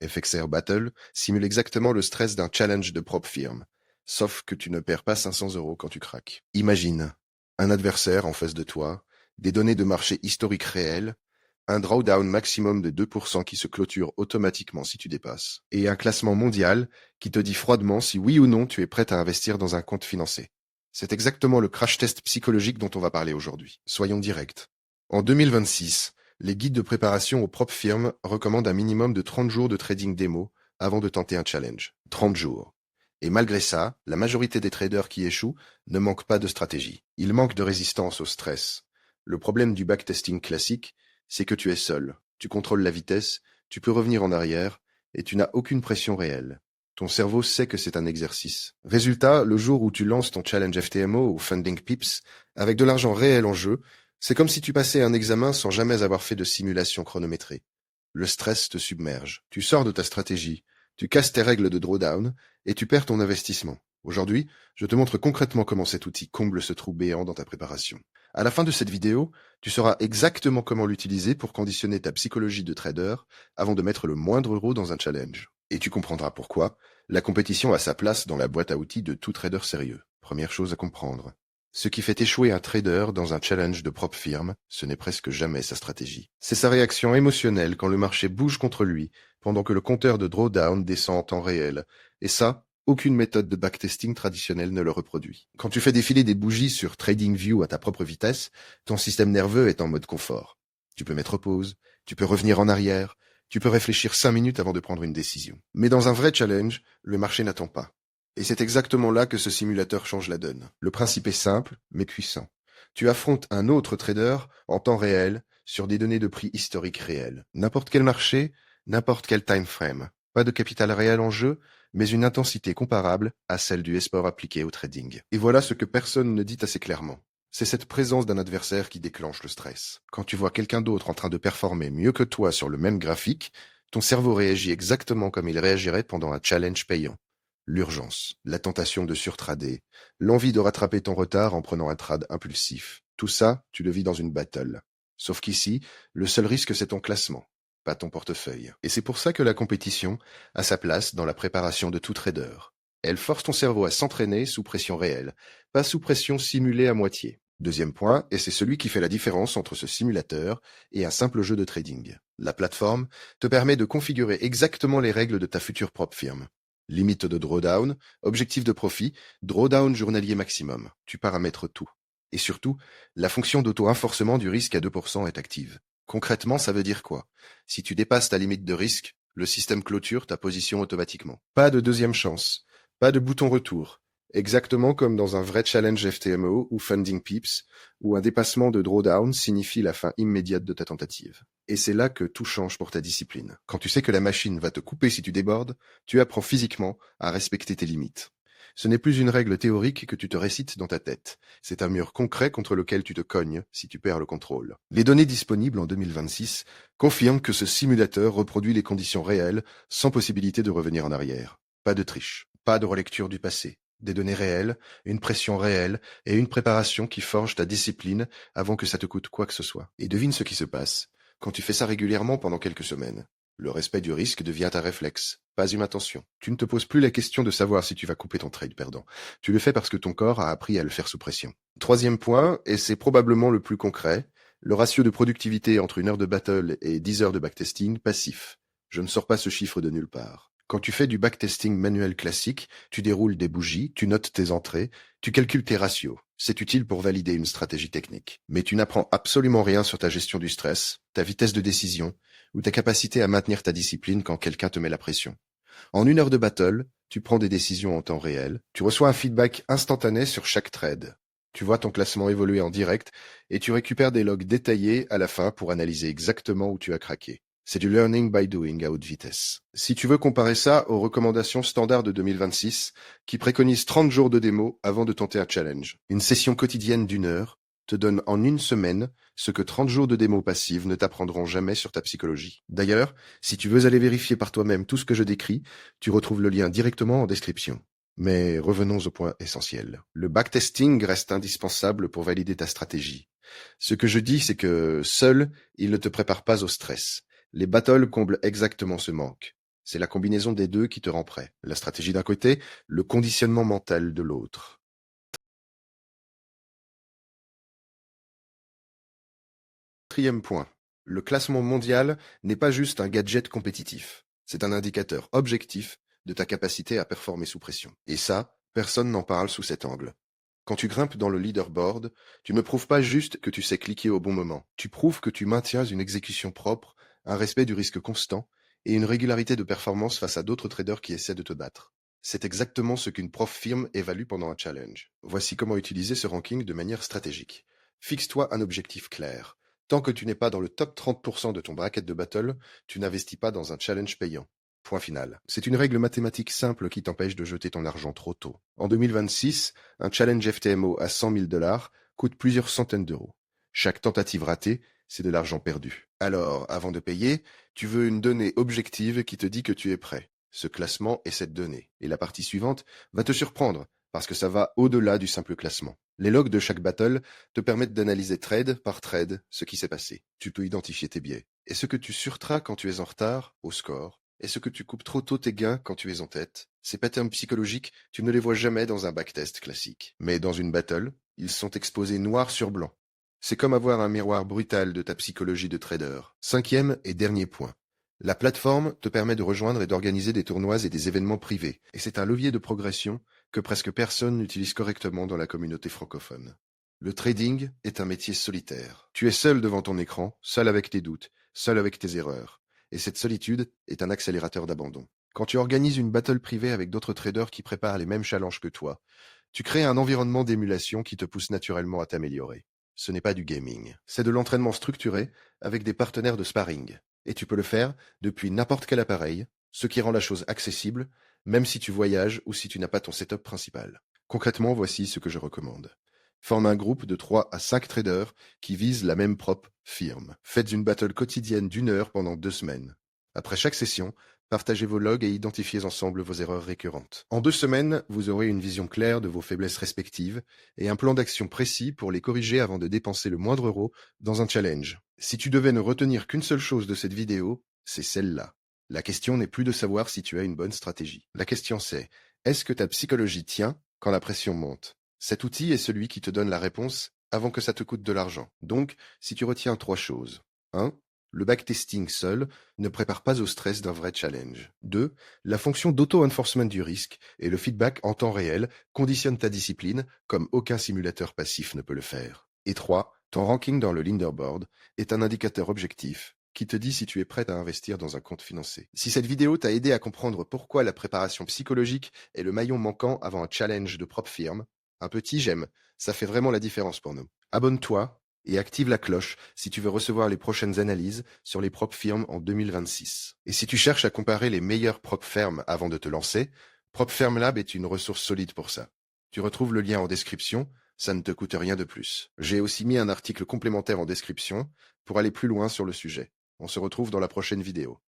FXR Battle simule exactement le stress d'un challenge de propre firme. Sauf que tu ne perds pas 500 € quand tu craques. Imagine un adversaire en face de toi, des données de marché historiques réelles, un drawdown maximum de 2% qui se clôture automatiquement si tu dépasses, et un classement mondial qui te dit froidement si oui ou non tu es prêt à investir dans un compte financé. C'est exactement le crash test psychologique dont on va parler aujourd'hui. Soyons directs. En 2026, les guides de préparation aux propres firmes recommandent un minimum de 30 jours de trading démo avant de tenter un challenge. 30 jours. Et malgré ça, la majorité des traders qui échouent ne manquent pas de stratégie. Ils manquent de résistance au stress. Le problème du backtesting classique, c'est que tu es seul. Tu contrôles la vitesse, tu peux revenir en arrière, et tu n'as aucune pression réelle. Ton cerveau sait que c'est un exercice. Résultat, le jour où tu lances ton challenge FTMO ou Funding Pips, avec de l'argent réel en jeu, c'est comme si tu passais un examen sans jamais avoir fait de simulation chronométrée. Le stress te submerge. Tu sors de ta stratégie, tu casses tes règles de drawdown, et tu perds ton investissement. Aujourd'hui, je te montre concrètement comment cet outil comble ce trou béant dans ta préparation. À la fin de cette vidéo, tu sauras exactement comment l'utiliser pour conditionner ta psychologie de trader avant de mettre le moindre euro dans un challenge. Et tu comprendras pourquoi la compétition a sa place dans la boîte à outils de tout trader sérieux. Première chose à comprendre. Ce qui fait échouer un trader dans un challenge de propre firme, ce n'est presque jamais sa stratégie. C'est sa réaction émotionnelle quand le marché bouge contre lui, pendant que le compteur de drawdown descend en temps réel. Et ça, aucune méthode de backtesting traditionnelle ne le reproduit. Quand tu fais défiler des bougies sur TradingView à ta propre vitesse, ton système nerveux est en mode confort. Tu peux mettre pause, tu peux revenir en arrière, tu peux réfléchir 5 minutes avant de prendre une décision. Mais dans un vrai challenge, le marché n'attend pas. Et c'est exactement là que ce simulateur change la donne. Le principe est simple, mais puissant. Tu affrontes un autre trader en temps réel sur des données de prix historiques réelles. N'importe quel marché, n'importe quel time frame. Pas de capital réel en jeu, mais une intensité comparable à celle du e-sport appliqué au trading. Et voilà ce que personne ne dit assez clairement. C'est cette présence d'un adversaire qui déclenche le stress. Quand tu vois quelqu'un d'autre en train de performer mieux que toi sur le même graphique, ton cerveau réagit exactement comme il réagirait pendant un challenge payant. L'urgence, la tentation de surtrader, l'envie de rattraper ton retard en prenant un trade impulsif. Tout ça, tu le vis dans une battle. Sauf qu'ici, le seul risque c'est ton classement, pas ton portefeuille. Et c'est pour ça que la compétition a sa place dans la préparation de tout trader. Elle force ton cerveau à s'entraîner sous pression réelle, pas sous pression simulée à moitié. Deuxième point, et c'est celui qui fait la différence entre ce simulateur et un simple jeu de trading. La plateforme te permet de configurer exactement les règles de ta future propre firme. Limite de drawdown, objectif de profit, drawdown journalier maximum. Tu paramètres tout. Et surtout, la fonction d'auto-renforcement du risque à 2% est active. Concrètement, ça veut dire quoi? Si tu dépasses ta limite de risque, le système clôture ta position automatiquement. Pas de deuxième chance, pas de bouton retour. Exactement comme dans un vrai challenge FTMO ou Funding Pips, où un dépassement de drawdown signifie la fin immédiate de ta tentative. Et c'est là que tout change pour ta discipline. Quand tu sais que la machine va te couper si tu débordes, tu apprends physiquement à respecter tes limites. Ce n'est plus une règle théorique que tu te récites dans ta tête. C'est un mur concret contre lequel tu te cognes si tu perds le contrôle. Les données disponibles en 2026 confirment que ce simulateur reproduit les conditions réelles sans possibilité de revenir en arrière. Pas de triche, pas de relecture du passé. Des données réelles, une pression réelle et une préparation qui forge ta discipline avant que ça te coûte quoi que ce soit. Et devine ce qui se passe quand tu fais ça régulièrement pendant quelques semaines. Le respect du risque devient un réflexe, pas une intention. Tu ne te poses plus la question de savoir si tu vas couper ton trade perdant. Tu le fais parce que ton corps a appris à le faire sous pression. Troisième point, et c'est probablement le plus concret, le ratio de productivité entre 1 heure de battle et 10 heures de backtesting passif. Je ne sors pas ce chiffre de nulle part. Quand tu fais du backtesting manuel classique, tu déroules des bougies, tu notes tes entrées, tu calcules tes ratios. C'est utile pour valider une stratégie technique. Mais tu n'apprends absolument rien sur ta gestion du stress, ta vitesse de décision, ou ta capacité à maintenir ta discipline quand quelqu'un te met la pression. En 1 heure de battle, tu prends des décisions en temps réel, tu reçois un feedback instantané sur chaque trade. Tu vois ton classement évoluer en direct et tu récupères des logs détaillés à la fin pour analyser exactement où tu as craqué. C'est du learning by doing à haute vitesse. Si tu veux comparer ça aux recommandations standards de 2026, qui préconisent 30 jours de démo avant de tenter un challenge. Une session quotidienne d'1 heure te donne en 1 semaine ce que 30 jours de démo passive ne t'apprendront jamais sur ta psychologie. D'ailleurs, si tu veux aller vérifier par toi-même tout ce que je décris, tu retrouves le lien directement en description. Mais revenons au point essentiel. Le backtesting reste indispensable pour valider ta stratégie. Ce que je dis, c'est que seul, il ne te prépare pas au stress. Les battles comblent exactement ce manque. C'est la combinaison des deux qui te rend prêt. La stratégie d'un côté, le conditionnement mental de l'autre. Quatrième point. Le classement mondial n'est pas juste un gadget compétitif. C'est un indicateur objectif de ta capacité à performer sous pression. Et ça, personne n'en parle sous cet angle. Quand tu grimpes dans le leaderboard, tu ne prouves pas juste que tu sais cliquer au bon moment. Tu prouves que tu maintiens une exécution propre, un respect du risque constant et une régularité de performance face à d'autres traders qui essaient de te battre. C'est exactement ce qu'une prof firme évalue pendant un challenge. Voici comment utiliser ce ranking de manière stratégique. Fixe-toi un objectif clair. Tant que tu n'es pas dans le top 30% de ton bracket de battle, tu n'investis pas dans un challenge payant. Point final. C'est une règle mathématique simple qui t'empêche de jeter ton argent trop tôt. En 2026, un challenge FTMO à 100 000 $ coûte plusieurs centaines d'euros. Chaque tentative ratée, c'est de l'argent perdu. Alors, avant de payer, tu veux une donnée objective qui te dit que tu es prêt. Ce classement est cette donnée. Et la partie suivante va te surprendre, parce que ça va au-delà du simple classement. Les logs de chaque battle te permettent d'analyser trade par trade ce qui s'est passé. Tu peux identifier tes biais. Et ce que tu surtras quand tu es en retard, au score, et ce que tu coupes trop tôt tes gains quand tu es en tête. Ces patterns psychologiques, tu ne les vois jamais dans un backtest classique. Mais dans une battle, ils sont exposés noir sur blanc. C'est comme avoir un miroir brutal de ta psychologie de trader. Cinquième et dernier point. La plateforme te permet de rejoindre et d'organiser des tournois et des événements privés. Et c'est un levier de progression que presque personne n'utilise correctement dans la communauté francophone. Le trading est un métier solitaire. Tu es seul devant ton écran, seul avec tes doutes, seul avec tes erreurs. Et cette solitude est un accélérateur d'abandon. Quand tu organises une battle privée avec d'autres traders qui préparent les mêmes challenges que toi, tu crées un environnement d'émulation qui te pousse naturellement à t'améliorer. Ce n'est pas du gaming, c'est de l'entraînement structuré avec des partenaires de sparring. Et tu peux le faire depuis n'importe quel appareil, ce qui rend la chose accessible, même si tu voyages ou si tu n'as pas ton setup principal. Concrètement, voici ce que je recommande. Forme un groupe de 3 à 5 traders qui visent la même prop firme. Faites une battle quotidienne d'1 heure pendant 2 semaines. Après chaque session, partagez vos logs et identifiez ensemble vos erreurs récurrentes. En 2 semaines, vous aurez une vision claire de vos faiblesses respectives et un plan d'action précis pour les corriger avant de dépenser le moindre euro dans un challenge. Si tu devais ne retenir qu'une seule chose de cette vidéo, c'est celle-là. La question n'est plus de savoir si tu as une bonne stratégie. La question c'est, est-ce que ta psychologie tient quand la pression monte? Cet outil est celui qui te donne la réponse avant que ça te coûte de l'argent. Donc, si tu retiens 3 choses. 1. Le backtesting seul ne prépare pas au stress d'un vrai challenge. 2. La fonction d'auto-enforcement du risque et le feedback en temps réel conditionnent ta discipline comme aucun simulateur passif ne peut le faire. Et 3. Ton ranking dans le leaderboard est un indicateur objectif qui te dit si tu es prêt à investir dans un compte financé. Si cette vidéo t'a aidé à comprendre pourquoi la préparation psychologique est le maillon manquant avant un challenge de propre firme, un petit j'aime, ça fait vraiment la différence pour nous. Abonne-toi et active la cloche si tu veux recevoir les prochaines analyses sur les prop firmes en 2026. Et si tu cherches à comparer les meilleures prop firmes avant de te lancer, Prop Firm Lab est une ressource solide pour ça. Tu retrouves le lien en description, ça ne te coûte rien de plus. J'ai aussi mis un article complémentaire en description pour aller plus loin sur le sujet. On se retrouve dans la prochaine vidéo.